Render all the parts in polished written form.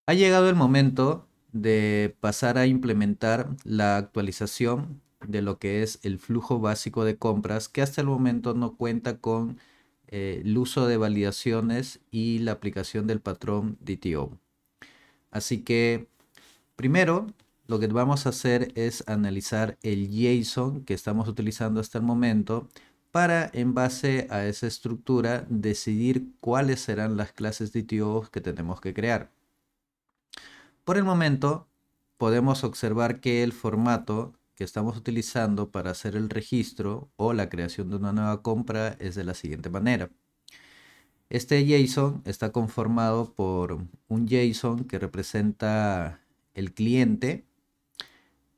Ha llegado el momento de pasar a implementar la actualización de lo que es el flujo básico de compras, que hasta el momento no cuenta con el uso de validaciones y la aplicación del patrón DTO. Así que primero lo que vamos a hacer es analizar el JSON que estamos utilizando hasta el momento para, en base a esa estructura, decidir cuáles serán las clases DTO que tenemos que crear. Por el momento, podemos observar que el formato que estamos utilizando para hacer el registro o la creación de una nueva compra es de la siguiente manera. Este JSON está conformado por un JSON que representa el cliente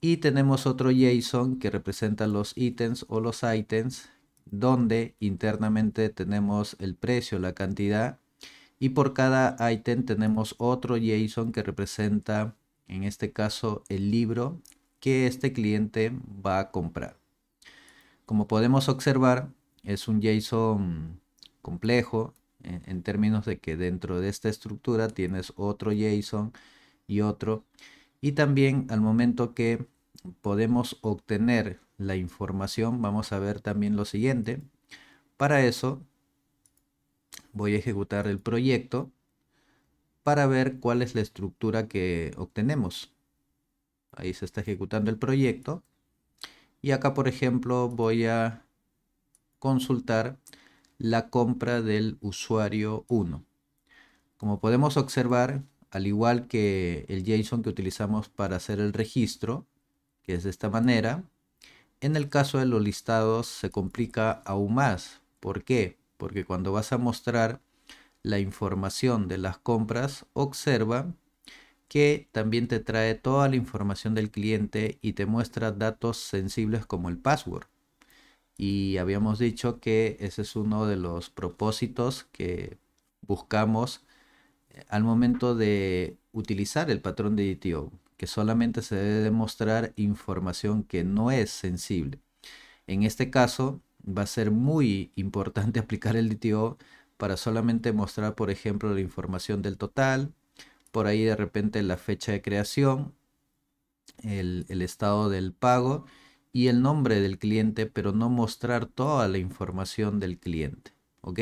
y tenemos otro JSON que representa los ítems o los items, donde internamente tenemos el precio, la cantidad, y por cada ítem tenemos otro JSON que representa, en este caso, el libro que este cliente va a comprar. Como podemos observar, es un JSON complejo en términos de que dentro de esta estructura tienes otro JSON y otro. Y también al momento que podemos obtener la información, vamos a ver también lo siguiente. Para eso voy a ejecutar el proyecto para ver cuál es la estructura que obtenemos. Ahí se está ejecutando el proyecto. Y acá, por ejemplo, voy a consultar la compra del usuario 1. Como podemos observar, al igual que el JSON que utilizamos para hacer el registro, que es de esta manera, en el caso de los listados se complica aún más. ¿Por qué? Porque cuando vas a mostrar la información de las compras, observa que también te trae toda la información del cliente y te muestra datos sensibles como el password. Y habíamos dicho que ese es uno de los propósitos que buscamos al momento de utilizar el patrón de DTO, que solamente se debe demostrar información que no es sensible. En este caso, va a ser muy importante aplicar el DTO para solamente mostrar, por ejemplo, la información del total, por ahí de repente la fecha de creación, el estado del pago y el nombre del cliente, pero no mostrar toda la información del cliente. ¿Ok?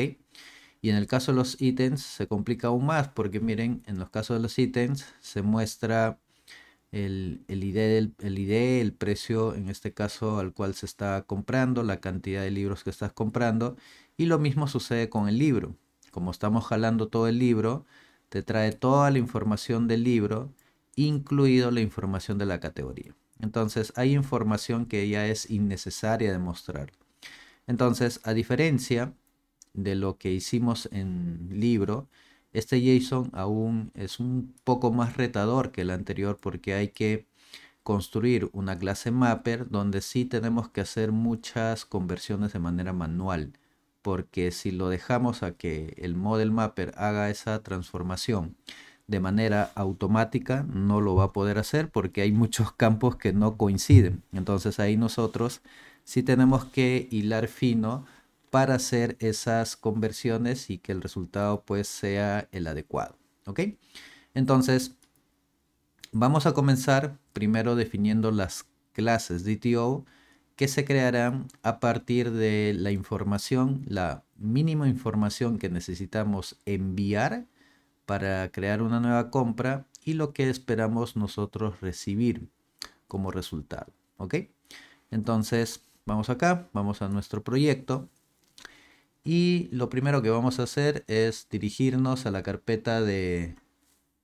Y en el caso de los ítems se complica aún más porque miren, en los casos de los ítems se muestra el ID, el ID, el precio en este caso al cual se está comprando, la cantidad de libros que estás comprando y lo mismo sucede con el libro. Como estamos jalando todo el libro, te trae toda la información del libro, incluido la información de la categoría. Entonces hay información que ya es innecesaria de mostrar. Entonces, a diferencia de lo que hicimos en libro, este JSON aún es un poco más retador que el anterior porque hay que construir una clase mapper donde sí tenemos que hacer muchas conversiones de manera manual, porque si lo dejamos a que el model mapper haga esa transformación de manera automática, no lo va a poder hacer porque hay muchos campos que no coinciden. Entonces ahí nosotros sí tenemos que hilar fino para hacer esas conversiones y que el resultado pues sea el adecuado. ¿Ok? Entonces, vamos a comenzar primero definiendo las clases DTO que se crearán a partir de la información, la mínima información que necesitamos enviar para crear una nueva compra y lo que esperamos nosotros recibir como resultado. ¿Ok? Entonces, vamos acá, vamos a nuestro proyecto y lo primero que vamos a hacer es dirigirnos a la carpeta de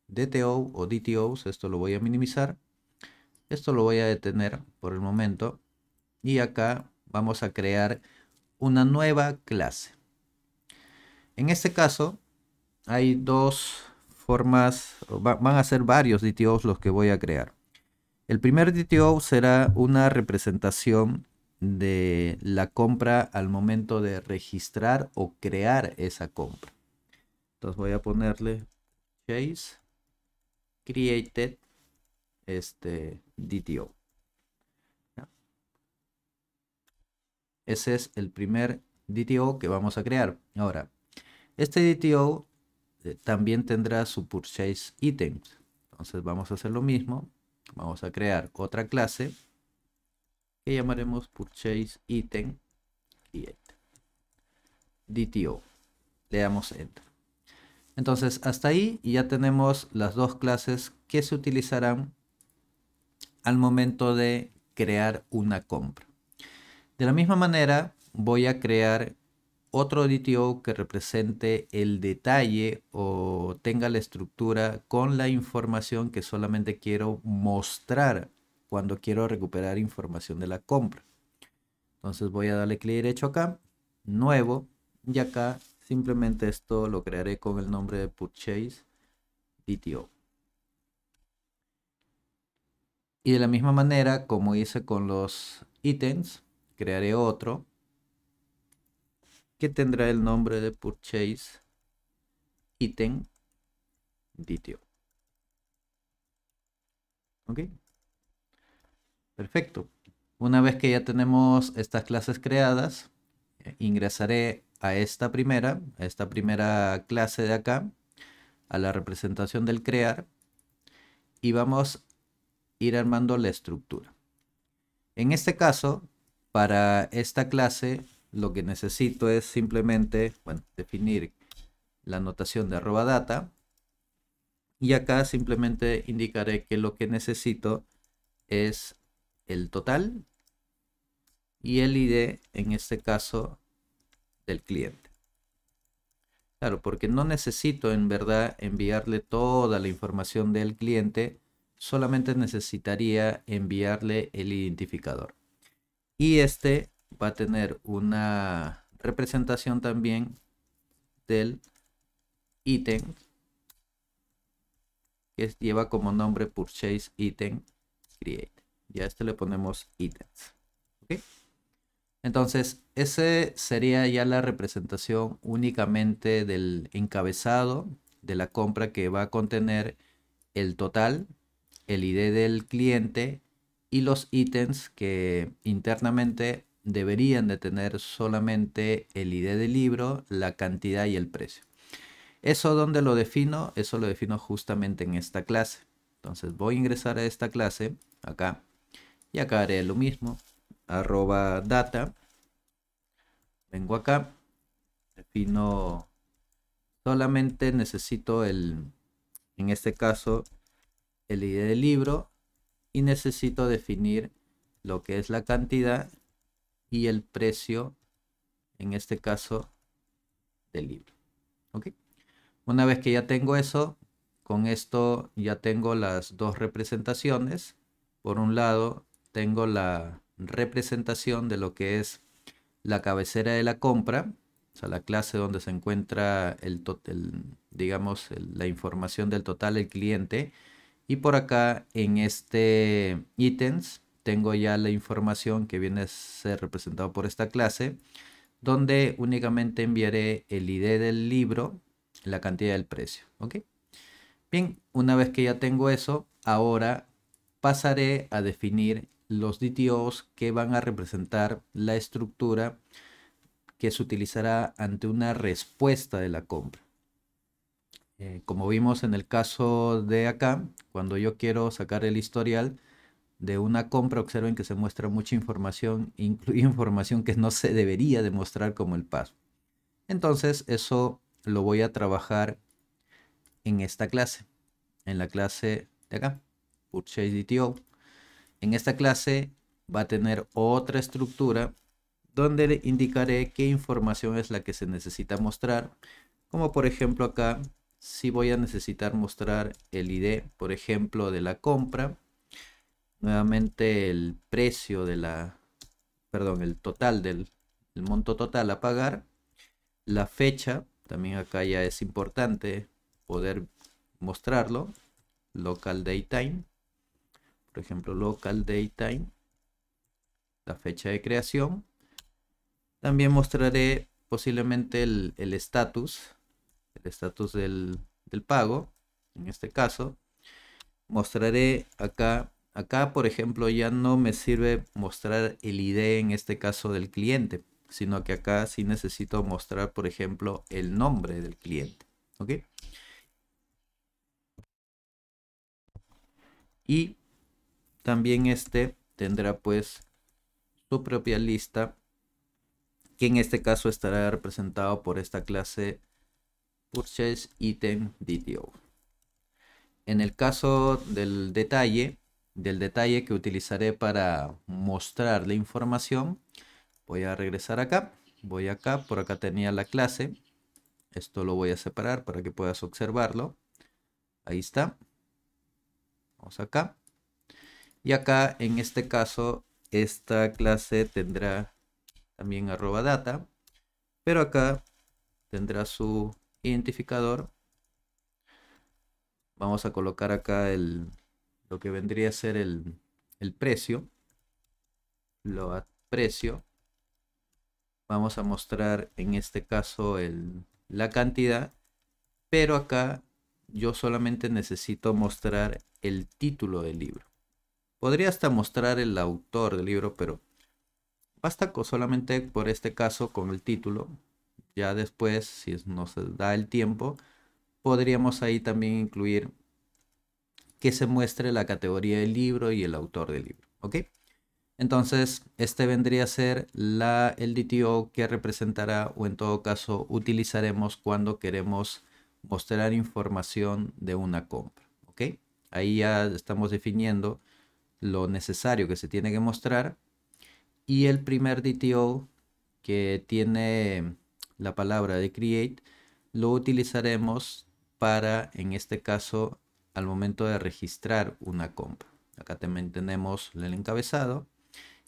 DTO o DTOs. Esto lo voy a minimizar. Esto lo voy a detener por el momento. Y acá vamos a crear una nueva clase. En este caso, hay dos formas, van a ser varios DTOs los que voy a crear. El primer DTO será una representación de la compra al momento de registrar o crear esa compra. Entonces voy a ponerle Chase Created DTO. Ese es el primer DTO que vamos a crear. Ahora, este DTO también tendrá su purchase items. Entonces vamos a hacer lo mismo. Vamos a crear otra clase que llamaremos Purchase Item Create. DTO. Le damos Enter. Entonces hasta ahí ya tenemos las dos clases que se utilizarán al momento de crear una compra. De la misma manera voy a crear otro DTO que represente el detalle o tenga la estructura con la información que solamente quiero mostrar cuando quiero recuperar información de la compra. Entonces voy a darle clic derecho acá, nuevo, y acá simplemente esto lo crearé con el nombre de Purchase DTO. Y de la misma manera como hice con los ítems, crearé otro que tendrá el nombre de Purchase Item DTO. ¿Ok? Perfecto. Una vez que ya tenemos estas clases creadas, ingresaré a esta primera clase de acá, a la representación del crear, y vamos a ir armando la estructura. En este caso, para esta clase, lo que necesito es simplemente, bueno, definir la notación de @data, y acá simplemente indicaré que lo que necesito es el total y el ID, en este caso, del cliente. Claro, porque no necesito en verdad enviarle toda la información del cliente, solamente necesitaría enviarle el identificador. Y este va a tener una representación también del ítem que lleva como nombre Purchase Item Create. Ya a este le ponemos ítems. ¿Ok? Entonces, ese sería ya la representación únicamente del encabezado de la compra, que va a contener el total, el ID del cliente y los ítems que internamente deberían de tener solamente el ID del libro, la cantidad y el precio. ¿Eso dónde lo defino? Eso lo defino justamente en esta clase. Entonces voy a ingresar a esta clase acá y acá haré lo mismo. @data. Vengo acá, defino, solamente necesito en este caso, el ID del libro, y necesito definir lo que es la cantidad y el precio, en este caso, del libro. ¿Ok? Una vez que ya tengo eso, con esto ya tengo las dos representaciones. Por un lado, tengo la representación de lo que es la cabecera de la compra, o sea, la clase donde se encuentra digamos, la información del total del cliente. Y por acá en este ítems tengo ya la información que viene a ser representado por esta clase, donde únicamente enviaré el ID del libro, la cantidad y el precio. ¿Ok? Bien, una vez que ya tengo eso, ahora pasaré a definir los DTOs que van a representar la estructura que se utilizará ante una respuesta de la compra. Como vimos en el caso de acá, cuando yo quiero sacar el historial de una compra, observen que se muestra mucha información, incluye información que no se debería demostrar, como el paso. Entonces eso lo voy a trabajar en esta clase, en la clase de acá, Purchase DTO. En esta clase va a tener otra estructura donde le indicaré qué información es la que se necesita mostrar, como por ejemplo acá, si voy a necesitar mostrar el ID, por ejemplo, de la compra, nuevamente el precio de el total el monto total a pagar, la fecha, también acá ya es importante poder mostrarlo, local date time, por ejemplo, local date time, la fecha de creación. También mostraré posiblemente el estatus, del pago, en este caso. Mostraré acá por ejemplo ya no me sirve mostrar el ID en este caso del cliente, sino que acá sí necesito mostrar, por ejemplo, el nombre del cliente. ¿Ok? Y también este tendrá pues su propia lista, que en este caso estará representado por esta clase Purchase Item DTO. En el caso del detalle que utilizaré para mostrar la información, voy a regresar acá, voy acá, por acá tenía la clase, esto lo voy a separar para que puedas observarlo, ahí está, vamos acá, y acá en este caso esta clase tendrá también @data, pero acá tendrá su identificador. Vamos a colocar acá lo que vendría a ser el precio, precio. Vamos a mostrar en este caso la cantidad, pero acá yo solamente necesito mostrar el título del libro. Podría hasta mostrar el autor del libro, pero basta solamente por este caso con el título. Ya después, si nos da el tiempo, podríamos ahí también incluir que se muestre la categoría del libro y el autor del libro. ¿Ok? Entonces, este vendría a ser el DTO que representará, o en todo caso utilizaremos cuando queremos mostrar información de una compra. ¿Ok? Ahí ya estamos definiendo lo necesario que se tiene que mostrar. Y el primer DTO, que tiene la palabra de create, lo utilizaremos para, en este caso, al momento de registrar una compra. Acá también tenemos el encabezado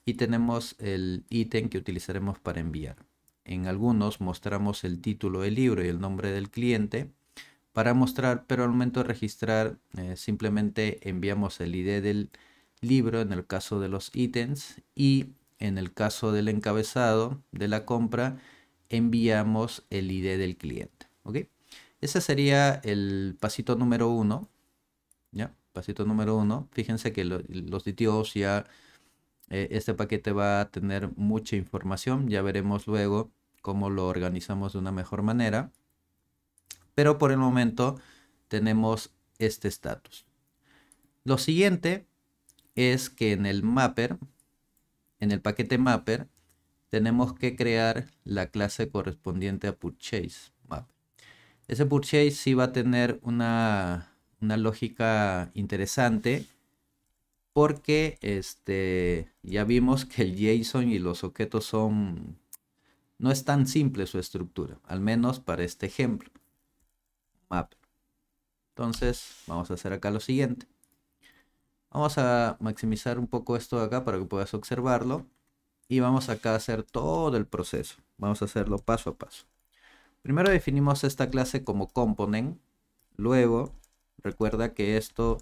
y tenemos el ítem que utilizaremos para enviar. En algunos mostramos el título del libro y el nombre del cliente para mostrar, pero al momento de registrar simplemente enviamos el ID del libro en el caso de los ítems, y en el caso del encabezado de la compra enviamos el ID del cliente. ¿Ok? Ese sería el pasito número 1. ¿Ya? Pasito número 1. Fíjense que los DTOs ya, este paquete va a tener mucha información. Ya veremos luego cómo lo organizamos de una mejor manera. Pero por el momento tenemos este estatus. Lo siguiente es que en el mapper, en el paquete mapper, tenemos que crear la clase correspondiente a purchase mapper. Ese purchase sí va a tener una lógica interesante, porque ya vimos que el JSON y los objetos no es tan simple su estructura, al menos para este ejemplo. Mapper. Entonces vamos a hacer acá lo siguiente. Vamos a maximizar un poco esto de acá para que puedas observarlo. Y vamos acá a hacer todo el proceso. Vamos a hacerlo paso a paso. Primero definimos esta clase como component. Luego, recuerda que esto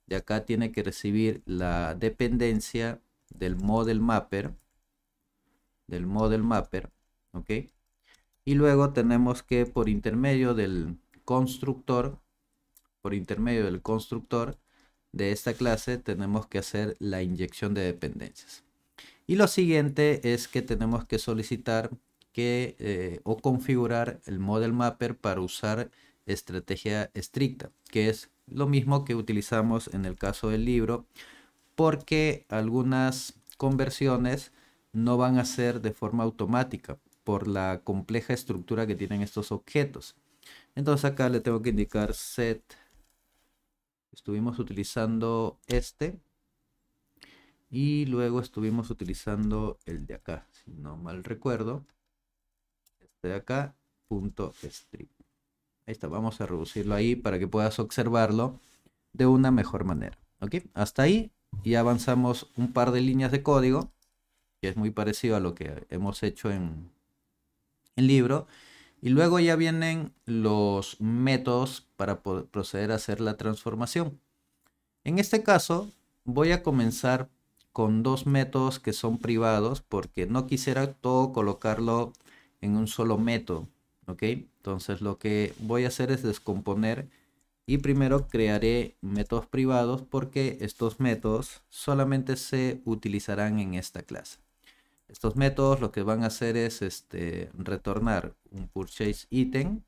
de acá tiene que recibir la dependencia del model mapper. ¿Ok? Y luego tenemos que por intermedio del constructor, de esta clase, tenemos que hacer la inyección de dependencias. Y lo siguiente es que tenemos que solicitar o configurar el model mapper para usar estrategia estricta, que es lo mismo que utilizamos en el caso del libro, porque algunas conversiones no van a ser de forma automática por la compleja estructura que tienen estos objetos. Entonces acá le tengo que indicar set. Estuvimos utilizando y luego estuvimos utilizando el de acá, si no mal recuerdo, este de acá, .strip. Ahí está, vamos a reducirlo ahí para que puedas observarlo de una mejor manera. ¿Ok? Hasta ahí ya avanzamos un par de líneas de código, que es muy parecido a lo que hemos hecho en libro. Y luego ya vienen los métodos para proceder a hacer la transformación. En este caso, voy a comenzar con dos métodos que son privados, porque no quisiera todo colocarlo en un solo método. ¿Ok? Entonces lo que voy a hacer es descomponer, y primero crearé métodos privados, porque estos métodos solamente se utilizarán en esta clase. Estos métodos lo que van a hacer es retornar un purchase item,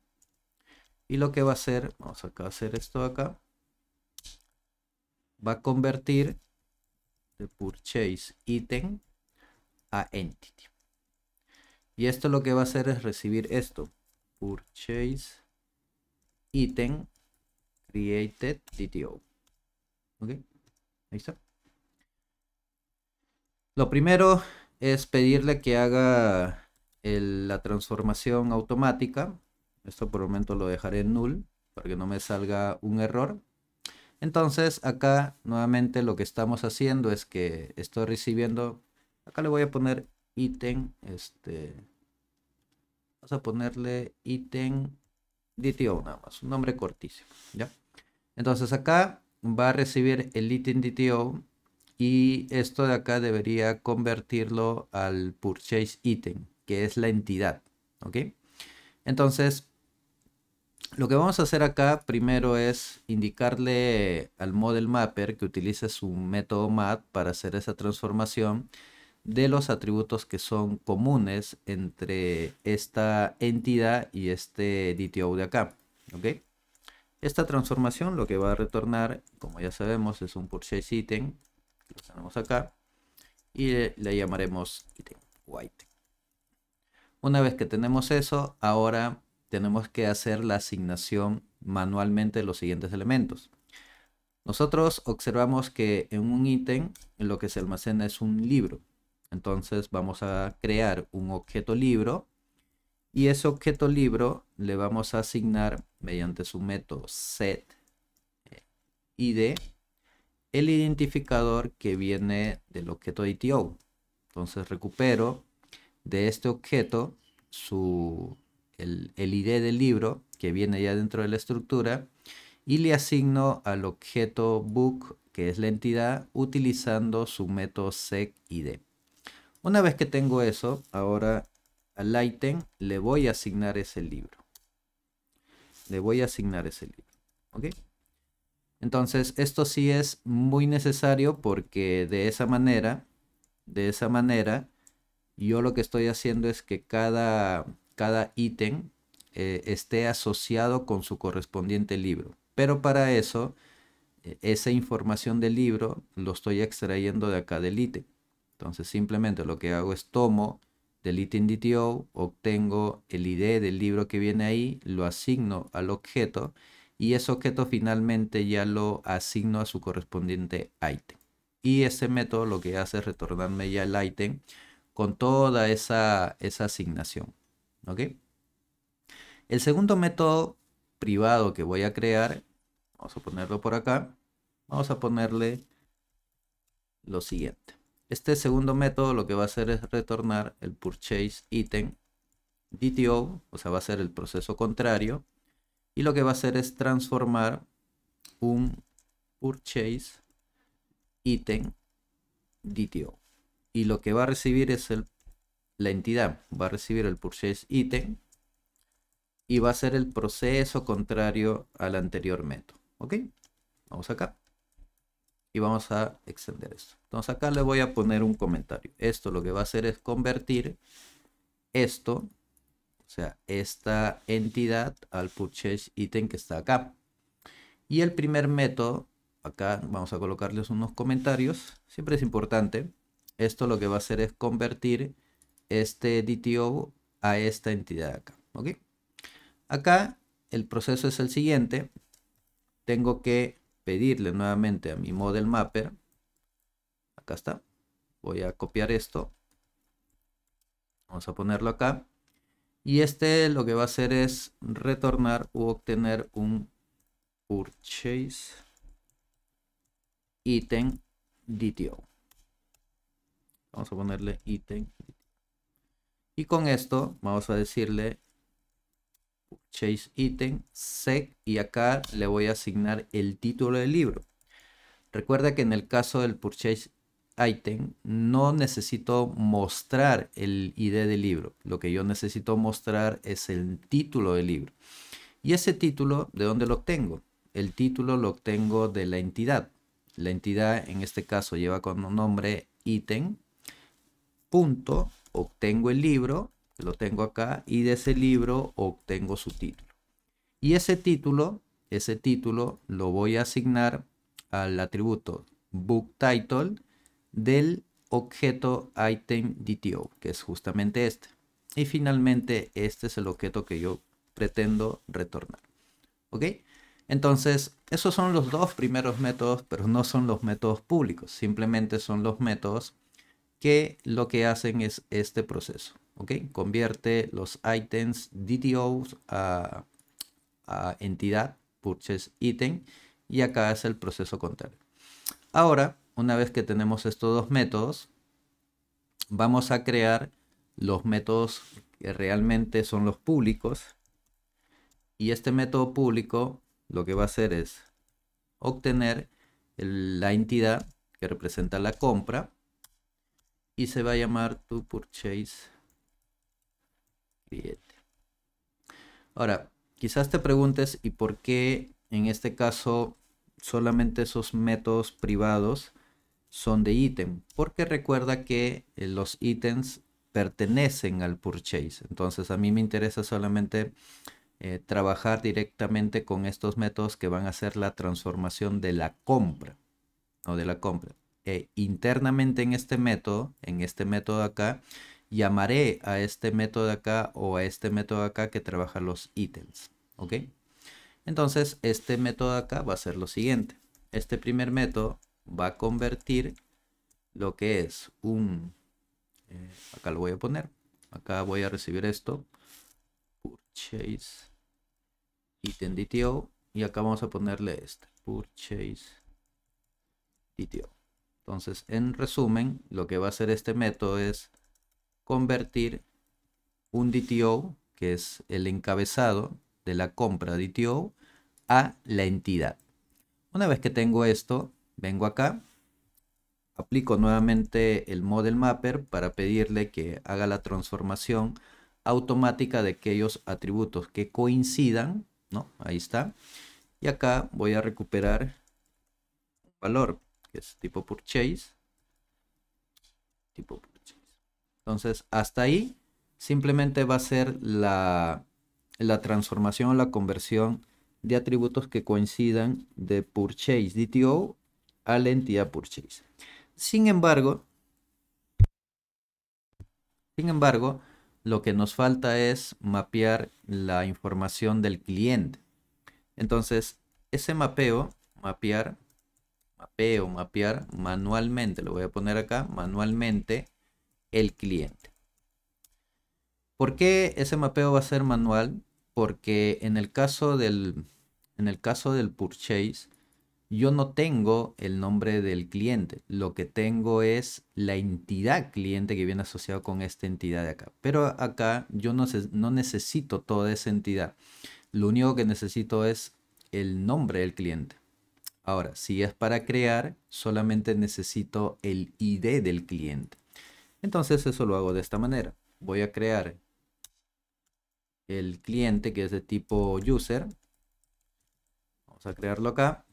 y lo que va a hacer, vamos acá a hacer esto acá, va a convertir de purchase item a entity. Y esto lo que va a hacer es recibir esto. Purchase item created DTO. ¿Ok? Ahí está. Lo primero es pedirle que haga la transformación automática. Esto por el momento lo dejaré en null para que no me salga un error. Entonces acá nuevamente lo que estamos haciendo es que estoy recibiendo, acá le voy a poner ítem, vamos a ponerle ítem DTO nada más, un nombre cortísimo, ¿ya? Entonces acá va a recibir el ítem DTO y esto de acá debería convertirlo al purchase item, que es la entidad, ¿ok? Entonces lo que vamos a hacer acá primero es indicarle al model mapper que utilice su método map para hacer esa transformación de los atributos que son comunes entre esta entidad y este DTO de acá, ¿ok? Esta transformación lo que va a retornar, como ya sabemos, es un purchase item, que lo tenemos acá, y le llamaremos item o item. Una vez que tenemos eso, ahora tenemos que hacer la asignación manualmente de los siguientes elementos. Nosotros observamos que en un ítem lo que se almacena es un libro. Entonces vamos a crear un objeto libro y ese objeto libro le vamos a asignar mediante su método setID el identificador que viene del objeto DTO. Entonces recupero de este objeto el ID del libro que viene ya dentro de la estructura y le asigno al objeto book, que es la entidad, utilizando su método secID. Una vez que tengo eso, ahora al item le voy a asignar ese libro. Le voy a asignar ese libro. ¿Ok? Entonces esto sí es muy necesario porque de esa manera, yo lo que estoy haciendo es que cada ítem esté asociado con su correspondiente libro. Pero para eso, esa información del libro lo estoy extrayendo de acá del ítem. Entonces simplemente lo que hago es tomo del ítem DTO, obtengo el ID del libro que viene ahí, lo asigno al objeto y ese objeto finalmente ya lo asigno a su correspondiente ítem. Y ese método lo que hace es retornarme ya el ítem con toda esa asignación. ¿Ok? El segundo método privado que voy a crear, vamos a ponerlo por acá, vamos a ponerle lo siguiente. Este segundo método lo que va a hacer es retornar el purchase item DTO, o sea, va a ser el proceso contrario, y lo que va a hacer es transformar un purchase item DTO. Y lo que va a recibir es la entidad, va a recibir el purchase item y va a ser el proceso contrario al anterior método. ¿Ok? Vamos acá. Y vamos a extender esto. Entonces acá le voy a poner un comentario. Esto lo que va a hacer es convertir esto, o sea, esta entidad al purchase item que está acá. Y el primer método, acá vamos a colocarles unos comentarios. Siempre es importante. Esto lo que va a hacer es convertir este DTO a esta entidad de acá. ¿Ok? Acá el proceso es el siguiente. Tengo que pedirle nuevamente a mi model mapper. Acá está. Voy a copiar esto. Vamos a ponerlo acá. Y este lo que va a hacer es retornar u obtener un purchase item DTO. Vamos a ponerle item. Y con esto vamos a decirle purchase item sec y acá le voy a asignar el título del libro. Recuerda que en el caso del purchase item no necesito mostrar el ID del libro. Lo que yo necesito mostrar es el título del libro. Y ese título, ¿de dónde lo obtengo? El título lo obtengo de la entidad. La entidad en este caso lleva como nombre ítem. Punto, obtengo el libro, lo tengo acá, y de ese libro obtengo su título. Y ese título lo voy a asignar al atributo book title del objeto item DTO, que es justamente este. Y finalmente este es el objeto que yo pretendo retornar. ¿Ok? Entonces, esos son los dos primeros métodos, pero no son los métodos públicos. Simplemente son los métodos que lo que hacen es este proceso. ¿Ok? Convierte los items DTOs a entidad, purchase item, y acá es el proceso contrario. Ahora, una vez que tenemos estos dos métodos, vamos a crear los métodos que realmente son los públicos. Y este método público lo que va a hacer es obtener la entidad que representa la compra y se va a llamar toPurchase Create. Ahora, quizás te preguntes, ¿y por qué en este caso solamente esos métodos privados son de ítem? Porque recuerda que los ítems pertenecen al purchase. Entonces a mí me interesa solamente trabajar directamente con estos métodos que van a hacer la transformación de la compra o de la compra. Internamente en este método de acá, llamaré a este método de acá o a este método de acá que trabaja los ítems. ¿Ok? Entonces este método de acá va a ser lo siguiente. Este primer método va a convertir lo que es un... acá lo voy a poner. Acá voy a recibir esto. Purchase item DTO. Y acá vamos a ponerle este. Purchase DTO. Entonces, en resumen, lo que va a hacer este método es convertir un DTO, que es el encabezado de la compra DTO, a la entidad. Una vez que tengo esto, vengo acá, aplico nuevamente el Model Mapper para pedirle que haga la transformación automática de aquellos atributos que coincidan, ¿no? Ahí está. Y acá voy a recuperar un valor que es tipo purchase. Entonces, hasta ahí simplemente va a ser la transformación o la conversión de atributos que coincidan de purchase DTO a la entidad purchase. Sin embargo, lo que nos falta es mapear la información del cliente. Entonces, ese mapear manualmente, lo voy a poner acá, manualmente el cliente. ¿Por qué ese mapeo va a ser manual? Porque en el caso del purchase, yo no tengo el nombre del cliente. Lo que tengo es la entidad cliente que viene asociado con esta entidad de acá. Pero acá yo no necesito toda esa entidad. Lo único que necesito es el nombre del cliente. Ahora, si es para crear, solamente necesito el ID del cliente. Entonces eso lo hago de esta manera. Voy a crear el cliente que es de tipo user. Vamos a crearlo acá.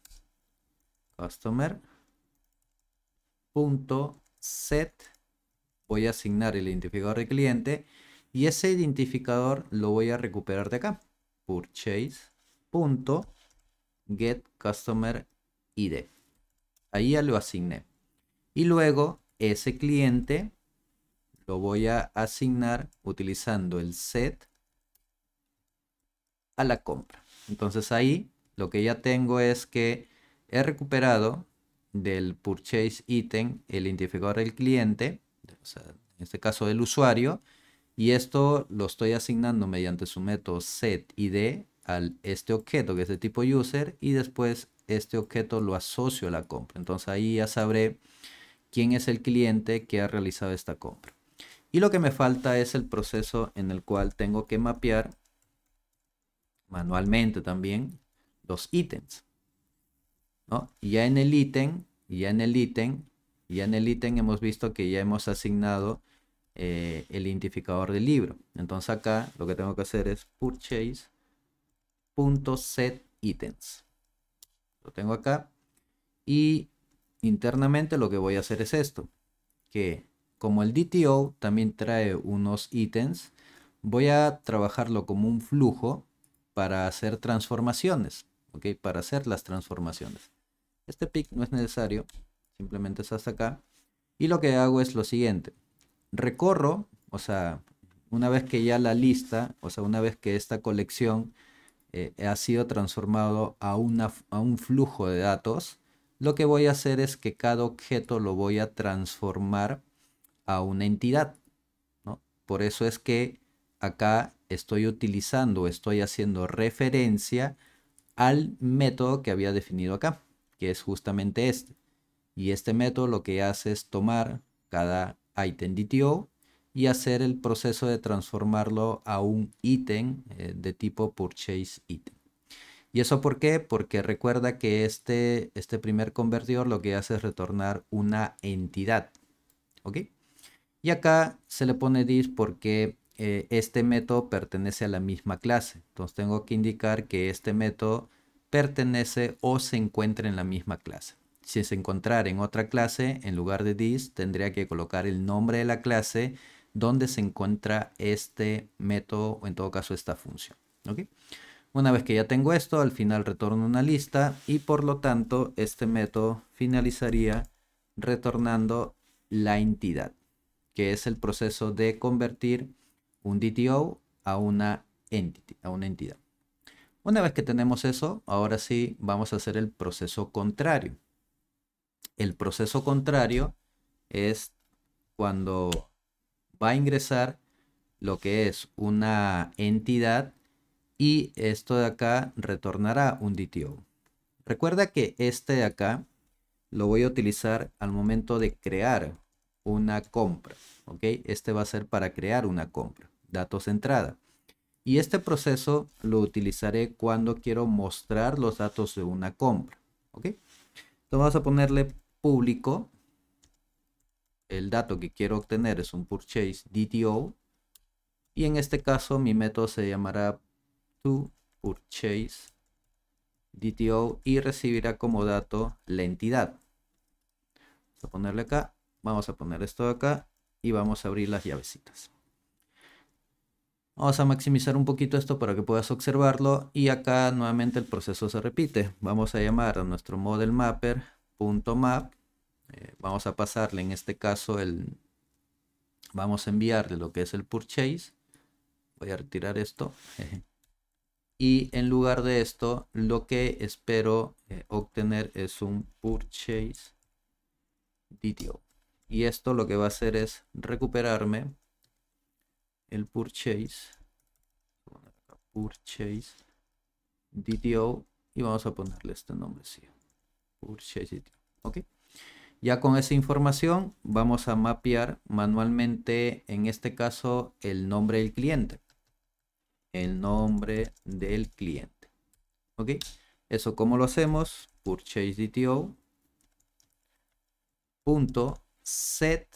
Customer.set. Voy a asignar el identificador de cliente. Y ese identificador lo voy a recuperar de acá. Purchase.getCustomerID. Ahí ya lo asigné. Y luego ese cliente lo voy a asignar utilizando el set a la compra. Entonces ahí lo que ya tengo es que he recuperado del purchase item el identificador del cliente, o sea, en este caso del usuario, y esto lo estoy asignando mediante su método setID al este objeto que es de tipo user, y después este objeto lo asocio a la compra. Entonces ahí ya sabré quién es el cliente que ha realizado esta compra. Y lo que me falta es el proceso en el cual tengo que mapear manualmente también los ítems, ¿no? Ya en el ítem hemos visto que ya hemos asignado el identificador del libro. Entonces acá lo que tengo que hacer es purchase.setItems. Lo tengo acá. Y internamente lo que voy a hacer es esto, que como el DTO también trae unos ítems, voy a trabajarlo como un flujo para hacer transformaciones, ¿ok? Para hacer las transformaciones. Este pick no es necesario, simplemente es hasta acá. Y lo que hago es lo siguiente. Recorro, o sea, una vez que ya la lista, o sea, una vez que esta colección ha sido transformado a un flujo de datos, lo que voy a hacer es que cada objeto lo voy a transformar a una entidad, ¿no? Por eso es que acá estoy utilizando, estoy haciendo referencia al método que había definido acá, que es justamente este. Y este método lo que hace es tomar cada item DTO y hacer el proceso de transformarlo a un ítem de tipo purchase item. ¿Y eso por qué? Porque recuerda que este primer convertidor lo que hace es retornar una entidad. ¿Ok? Y acá se le pone this porque este método pertenece a la misma clase. Entonces tengo que indicar que este método pertenece o se encuentra en la misma clase. Si se encontrara en otra clase, en lugar de this, tendría que colocar el nombre de la clase donde se encuentra este método o en todo caso esta función. ¿Ok? Una vez que ya tengo esto, al final retorno una lista y por lo tanto este método finalizaría retornando la entidad, que es el proceso de convertir un DTO a una entidad. Una vez que tenemos eso, ahora sí vamos a hacer el proceso contrario. El proceso contrario es cuando va a ingresar lo que es una entidad y esto de acá retornará un DTO. Recuerda que este de acá lo voy a utilizar al momento de crear una compra. ¿Ok? Este va a ser para crear una compra. Datos de entrada. Y este proceso lo utilizaré cuando quiero mostrar los datos de una compra. ¿Ok? Entonces vamos a ponerle público. El dato que quiero obtener es un purchase DTO. Y en este caso mi método se llamará toPurchase DTO y recibirá como dato la entidad. Vamos a ponerle acá, vamos a poner esto de acá y vamos a abrir las llavecitas. Vamos a maximizar un poquito esto para que puedas observarlo y acá nuevamente el proceso se repite. Vamos a llamar a nuestro model mapper.map. Vamos a pasarle en este caso vamos a enviarle lo que es el purchase. Voy a retirar esto. Y en lugar de esto, lo que espero obtener es un purchase DTO. Y esto lo que va a hacer es recuperarme el purchase DTO y vamos a ponerle este nombre, sí, purchase DTO. Ok. Ya con esa información vamos a mapear manualmente, en este caso, el nombre del cliente. El nombre del cliente. Ok. Eso, ¿cómo lo hacemos? Purchase DTO .set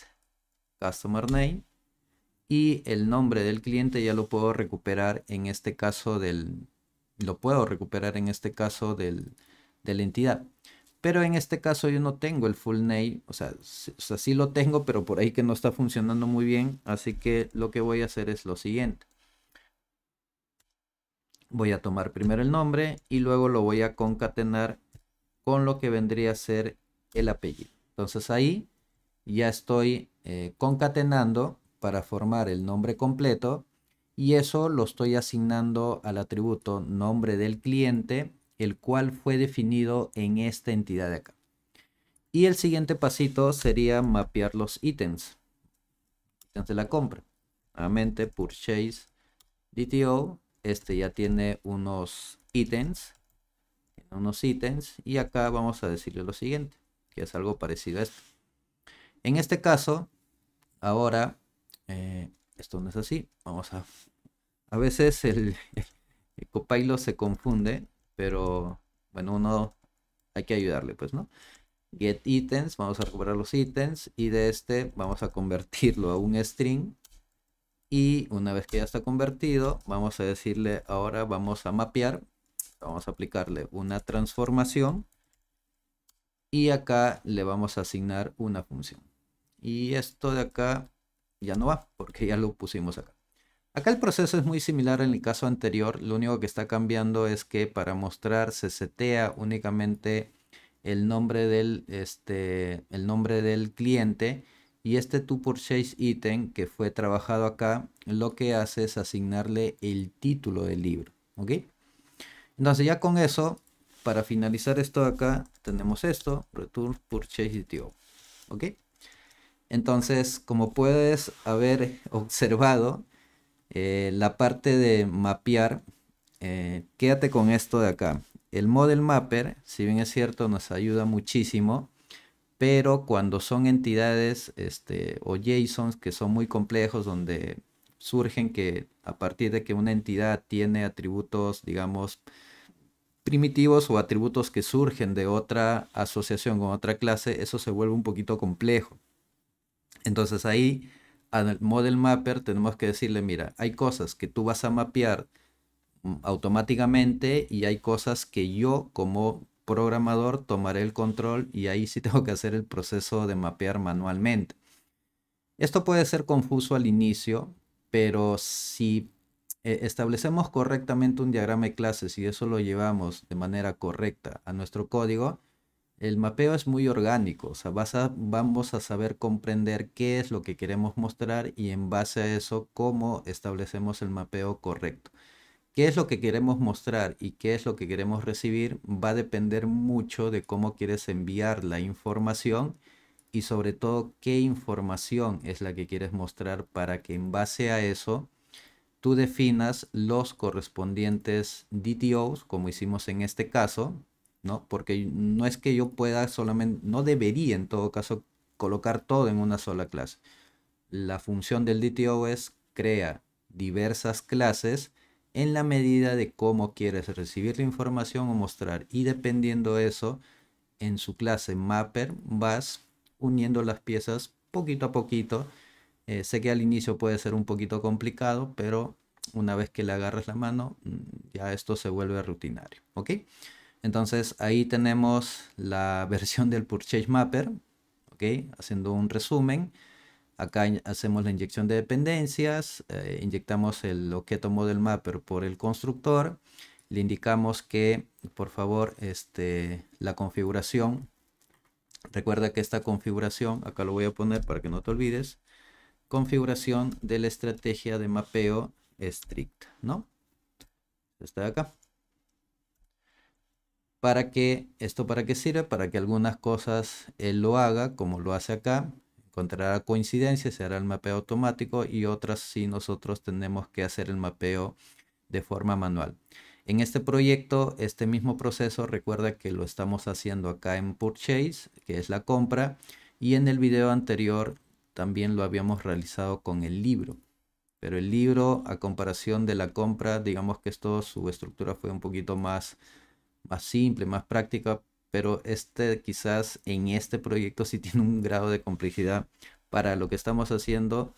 customer name y el nombre del cliente ya lo puedo recuperar en este caso de la entidad. Pero en este caso yo no tengo el full name, o sea, sí lo tengo, pero por ahí que no está funcionando muy bien. Así que lo que voy a hacer es lo siguiente. Voy a tomar primero el nombre y luego lo voy a concatenar con lo que vendría a ser el apellido. Entonces ahí ya estoy concatenando para formar el nombre completo y eso lo estoy asignando al atributo nombre del cliente, el cual fue definido en esta entidad de acá. Y el siguiente pasito sería mapear los ítems de la compra. Nuevamente purchase DTO, este ya tiene unos ítems y acá vamos a decirle lo siguiente, que es algo parecido a esto. En este caso, ahora, esto no es así. A veces el Copilot se confunde, pero bueno, uno hay que ayudarle, pues, ¿no? Get ítems, vamos a recuperar los ítems y de este vamos a convertirlo a un string. Y una vez que ya está convertido, vamos a decirle ahora vamos a mapear, vamos a aplicarle una transformación y acá le vamos a asignar una función. Y esto de acá ya no va porque ya lo pusimos acá. Acá el proceso es muy similar en el caso anterior. Lo único que está cambiando es que para mostrar se setea únicamente el nombre del cliente, y este to purchase item que fue trabajado acá, lo que hace es asignarle el título del libro, ¿ok? Entonces ya con eso, para finalizar esto de acá, tenemos esto, return purchase DTO, ¿ok? Entonces, como puedes haber observado, la parte de mapear, quédate con esto de acá. El model mapper, si bien es cierto, nos ayuda muchísimo, pero cuando son entidades o JSONs que son muy complejos, donde surgen que a partir de que una entidad tiene atributos, digamos, primitivos o atributos que surgen de otra asociación con otra clase, eso se vuelve un poquito complejo. Entonces ahí al model mapper tenemos que decirle, mira, hay cosas que tú vas a mapear automáticamente y hay cosas que yo como programador tomaré el control y ahí sí tengo que hacer el proceso de mapear manualmente. Esto puede ser confuso al inicio, pero si establecemos correctamente un diagrama de clases y eso lo llevamos de manera correcta a nuestro código, el mapeo es muy orgánico. O sea, vamos a saber comprender qué es lo que queremos mostrar y en base a eso, cómo establecemos el mapeo correcto. Qué es lo que queremos mostrar y qué es lo que queremos recibir va a depender mucho de cómo quieres enviar la información y sobre todo qué información es la que quieres mostrar para que en base a eso tú definas los correspondientes DTOs, como hicimos en este caso, ¿no? Porque no es que yo pueda solamente, no debería en todo caso colocar todo en una sola clase. La función del DTO es crea diversas clases en la medida de cómo quieres recibir la información o mostrar, y dependiendo de eso, en su clase mapper vas uniendo las piezas poquito a poquito. Sé que al inicio puede ser un poquito complicado, pero una vez que le agarras la mano, ya esto se vuelve rutinario, ¿ok? Entonces ahí tenemos la versión del Purchase Mapper, ¿ok? Haciendo un resumen. Acá hacemos la inyección de dependencias, inyectamos el objeto model mapper por el constructor, le indicamos que por favor la configuración, recuerda que esta configuración, acá lo voy a poner para que no te olvides, configuración de la estrategia de mapeo estricta, ¿no? Está de acá. ¿Para qué sirve? Para que algunas cosas él lo haga como lo hace acá, encontrará coincidencias, se hará el mapeo automático, y otras sí nosotros tenemos que hacer el mapeo de forma manual. En este proyecto, este mismo proceso, recuerda que lo estamos haciendo acá en Purchase, que es la compra, y en el video anterior también lo habíamos realizado con el libro. Pero el libro, a comparación de la compra, digamos que esto, su estructura fue un poquito más simple, más práctica, pero quizás en este proyecto sí tiene un grado de complejidad para lo que estamos haciendo,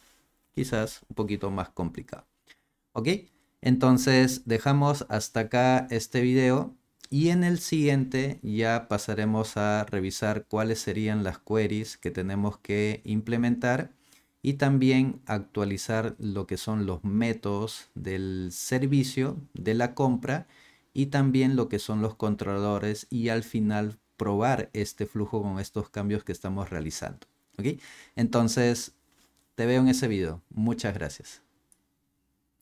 quizás un poquito más complicado. ¿Ok? Entonces dejamos hasta acá este video y en el siguiente ya pasaremos a revisar cuáles serían las queries que tenemos que implementar y también actualizar lo que son los métodos del servicio de la compra y también lo que son los controladores, y al final probar este flujo con estos cambios que estamos realizando. ¿Ok? Entonces te veo en ese video. Muchas gracias.